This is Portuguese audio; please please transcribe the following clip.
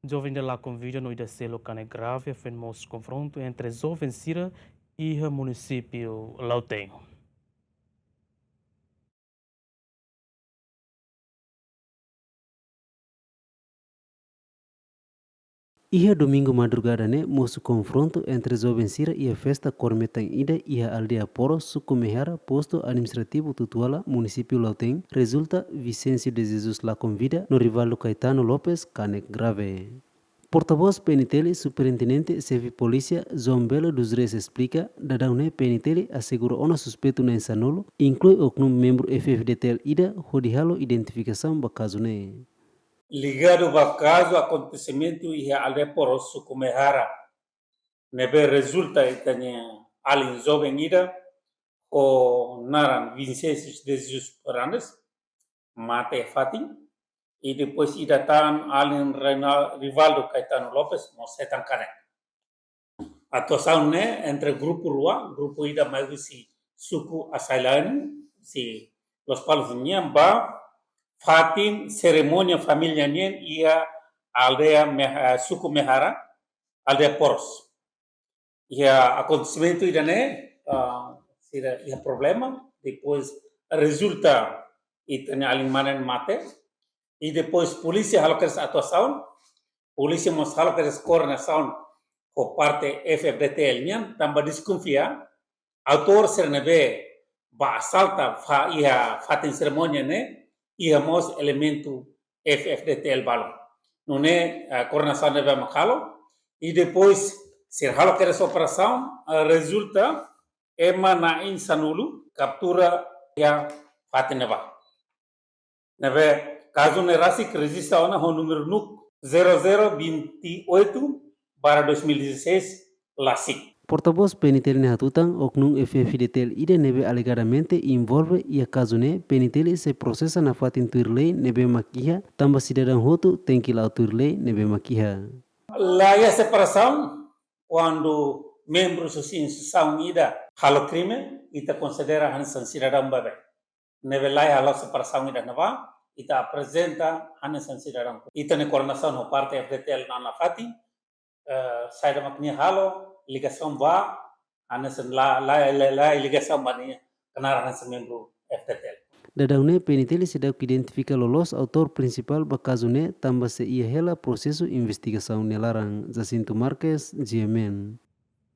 Joven de lakon vida no ida seluk kanek grave hafoin mosu konfrontu entre Joven sira e o Municipiu Lautem. Ia domingo madrugada né, moço confronto entre Joven sira e a festa cormetan ida e a aldeia Poro, suku Mehara, posto administrativo tutuala, município Lautem, resulta Vicêncio de Jesus lá convida no rival Caetano Lopes, kanek grave. Porta-voz PNTL, superintendente Chefe Polícia, João Belo dos Reis explica, dadão PNTL assegura ona suspeito na insanolo, inclui o membro FFDTL ida, rodihalo identificação ba caso né. Ligado ao caso acontecimento e a aldeia Porosso Comehara nebe resulta itanya alin jovem ida o naran Vicêncio de Jesus Paranes mate fatin e depois ida tan alin Rivaldo Caetano Lopes no setan kanek atuação né entre grupo ida mais si suku asailan si los palos ba fatin cerimônia família nien ia aldeia suku Mehara aldeia Poros ia acontecimento ida né sira ia problema depois resulta itanya alin manen mate e depois polícia halokas atuação polícia mos halokas coordenação por parte FFDTL nian tambah desconfia autor sernebe ba assalta fa ia fatin cerimônia né ia mos elemento FFDTL balon não é coordenação nebe makalo e depois ser halokas operação resulta ema insanulu captura ya fatin nebe caso nerasi que registra ona o número NUC 0028/2016 LASIC. Porta-voz PNTL ne hatutan oknum FFDTL ida nebe alegadamente envolve ia caso ne PNTL se processa na fatin turlei nebe maquiha tambah cidadão hotu tem que lá turlei nebe maquiha. Lá a separação quando membros assim instituição ida halo crime ita considera hansan cidadão bebe nebe lá halo separação ida nava ita apresenta hansan cidadão ita ne coordenação no parte FDTL na fati saída maknya halo ligação ba hansan la ligação ba ni kenar hansan membro FDTL. Dadang PNTL sedang identifica lolos autor principal ba caso ne tambah se ia hela prosesu investigação nelarang Jacinto Marques, GMN.